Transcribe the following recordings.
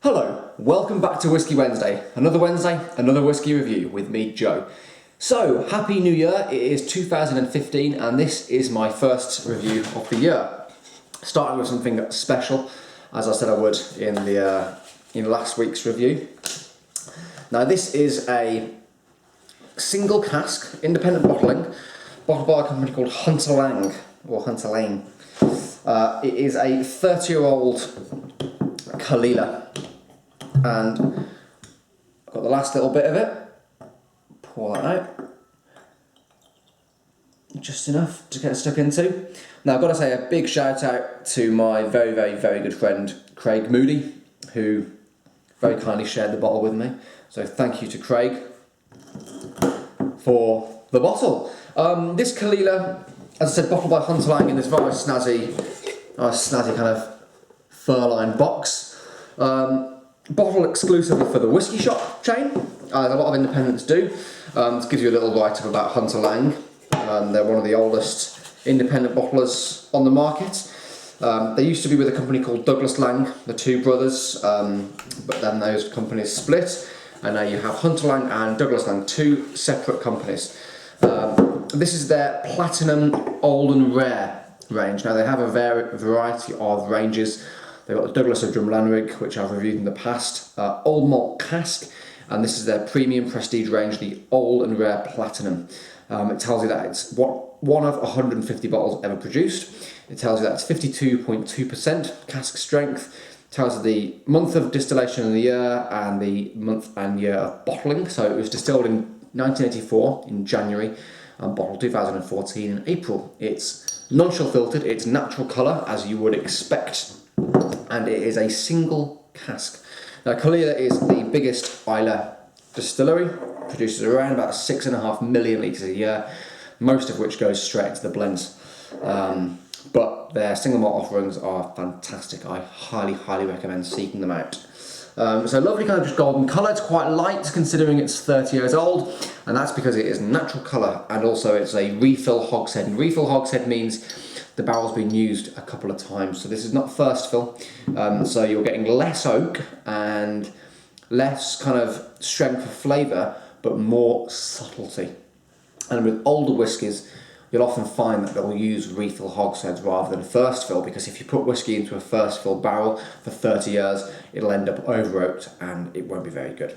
Hello, welcome back to Whisky Wednesday. Another Wednesday, another whisky review with me, Joe. So, Happy New Year, it is 2015 and this is my first review of the year. Starting with something special, as I said I would in last week's review. Now this is a single cask, independent bottling, bottled by a company called Laing. It is a 30-year-old Caol Ila. And I've got the last little bit of it, pour that out, just enough to get stuck into. Now I've got to say a big shout out to my very good friend Craig Moody, who very kindly shared the bottle with me, so thank you to Craig for the bottle. This Caol Ila, as I said, bottled by Laing in this very snazzy kind of fur-lined box. Bottle exclusively for the whisky shop chain, as a lot of independents do. This gives you a little write-up about Laing. They're one of the oldest independent bottlers on the market. They used to be with a company called Douglas Laing, the two brothers, but then those companies split, and now you have Laing and Douglas Laing, two separate companies. This is their Platinum Old and Rare range. Now they have a variety of ranges. They've got the Douglas of Drumlanrig, which I've reviewed in the past, Old Malt Cask, and this is their premium prestige range, the Old and Rare Platinum. It tells you that it's one of 150 bottles ever produced. It tells you that it's 52.2% cask strength. It tells you the month of distillation in the year and the month and year of bottling. So it was distilled in 1984 in January and bottled 2014 in April. It's non-chill filtered, it's natural colour as you would expect, and it is a single cask. Now Caol Ila is the biggest Islay distillery, produces around about 6.5 million litres a year, most of which goes straight into the blends. But their single malt offerings are fantastic. I highly recommend seeking them out. So lovely kind of just golden colour. It's quite light considering it's 30 years old, and that's because it is natural colour, and also it's a refill hogshead. And refill hogshead means the barrel's been used a couple of times, so this is not first fill, so you're getting less oak and less kind of strength of flavour, but more subtlety. And with older whiskies, you'll often find that they'll use refill hogsheads rather than first fill, because if you put whiskey into a first fill barrel for 30 years, it'll end up over oaked and it won't be very good.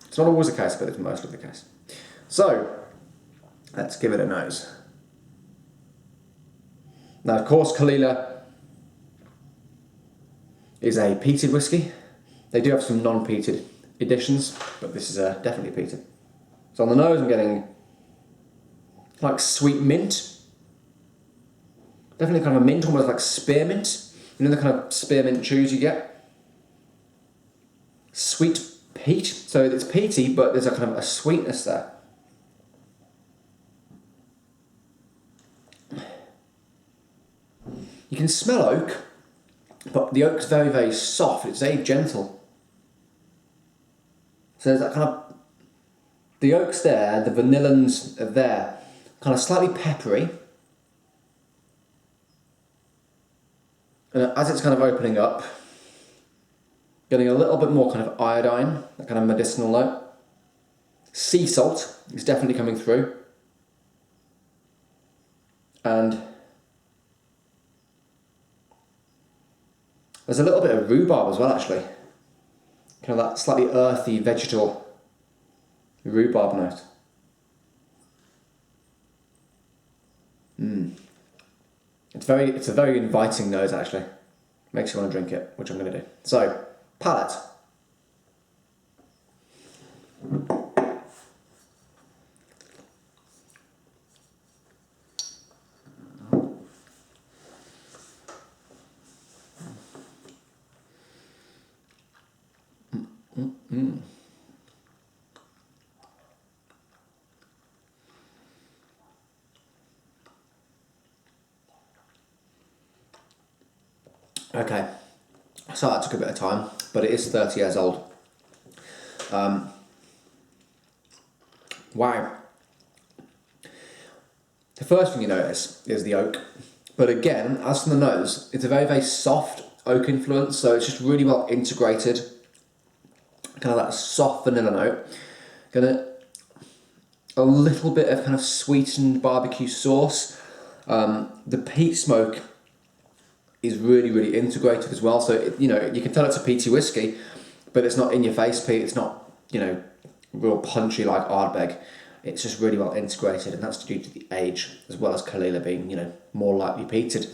It's not always the case, but it's mostly the case. So, let's give it a nose. Now, of course, Caol Ila is a peated whiskey. They do have some non-peated editions, but this is definitely peated. So on the nose, I'm getting like sweet mint. Definitely kind of a mint, almost like spearmint. You know the kind of spearmint chews you get? Sweet peat. So it's peaty, but there's a kind of a sweetness there. You can smell oak, but the oak's very soft. It's very gentle. So there's that kind of, the oak's there, the vanillins are there, kind of slightly peppery. And as it's kind of opening up, getting a little bit more kind of iodine, that kind of medicinal note. Sea salt is definitely coming through. And there's a little bit of rhubarb as well, actually. Kind of that slightly earthy, vegetal rhubarb note. It's a very inviting nose, actually. Makes you want to drink it, which I'm going to do. So, palate. Okay, so that took a bit of time, but it is 30 years old. Wow. The first thing you notice is the oak, but again, as for the nose, it's a very soft oak influence, so it's just really well integrated kind of that soft vanilla note. A little bit of kind of sweetened barbecue sauce. The peat smoke is really, really integrated as well. So, you know, you can tell it's a peaty whiskey, but it's not in your face peat. It's not, you know, real punchy like Ardbeg. It's just really well integrated, and that's due to the age, as well as Caol Ila being, you know, more lightly peated.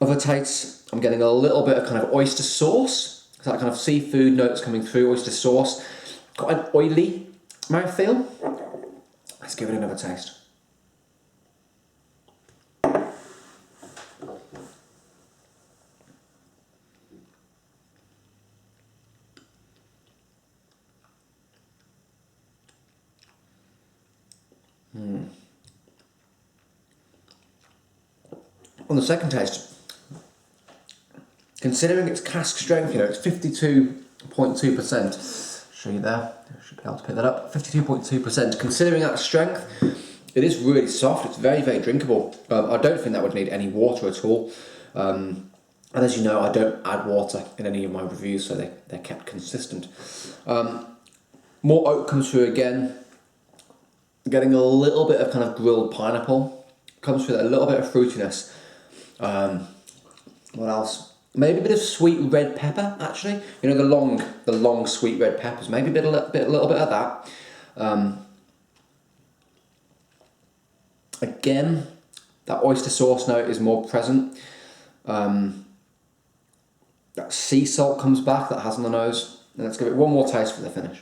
Other tastes, I'm getting a little bit of kind of oyster sauce. It's that kind of seafood notes coming through, oyster sauce. Got an oily mouthfeel. Let's give it another taste. On the second taste, considering its cask strength, you know, it's 52.2%. Show you there, I should be able to pick that up. 52.2%. Considering that strength, it is really soft. It's very, very drinkable. I don't think that would need any water at all. And as you know, I don't add water in any of my reviews, so they're kept consistent. More oak comes through again. Getting a little bit of kind of grilled pineapple. Comes through a little bit of fruitiness. What else? Maybe a bit of sweet red pepper, actually. You know, the long sweet red peppers. Maybe a little bit of that. Again, that oyster sauce note is more present. That sea salt comes back, that has on the nose. And let's give it one more taste for the finish.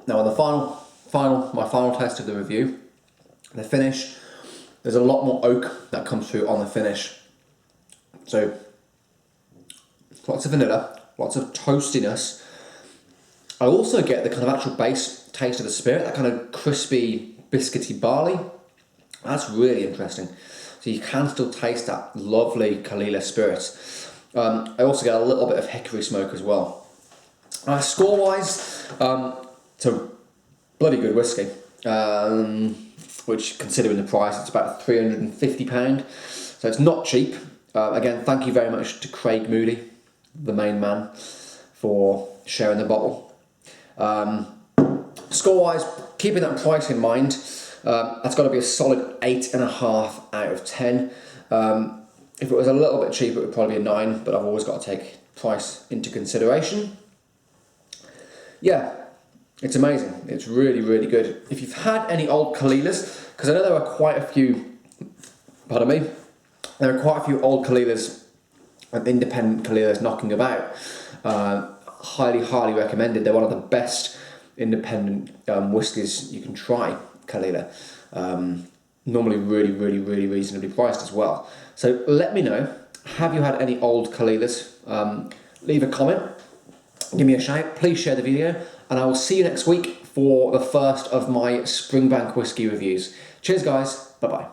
Now on the my final taste of the review, the finish, there's a lot more oak that comes through on the finish. So, lots of vanilla, lots of toastiness. I also get the kind of actual base taste of the spirit, that kind of crispy, biscuity barley. That's really interesting. So you can still taste that lovely Caol Ila spirit. I also get a little bit of hickory smoke as well. Score-wise, it's a bloody good whiskey, which, considering the price, it's about £350, so it's not cheap. Again, thank you very much to Craig Moody, the main man, for sharing the bottle. Score-wise, keeping that price in mind, that's got to be a solid 8.5 out of 10. If it was a little bit cheaper, it would probably be a 9, but I've always got to take price into consideration. Yeah. It's amazing. It's really, really good. If you've had any old Caol Ilas, because I know there are quite a few, pardon me, there are quite a few old Caol Ilas and independent Caol Ilas knocking about. Highly, highly recommended. They're one of the best independent whiskies you can try, Caol Ila. Normally really, really, really reasonably priced as well. So let me know, have you had any old Caol Ilas? Leave a comment, give me a shout, please share the video, and I will see you next week for the first of my Springbank whiskey reviews. Cheers guys, bye bye.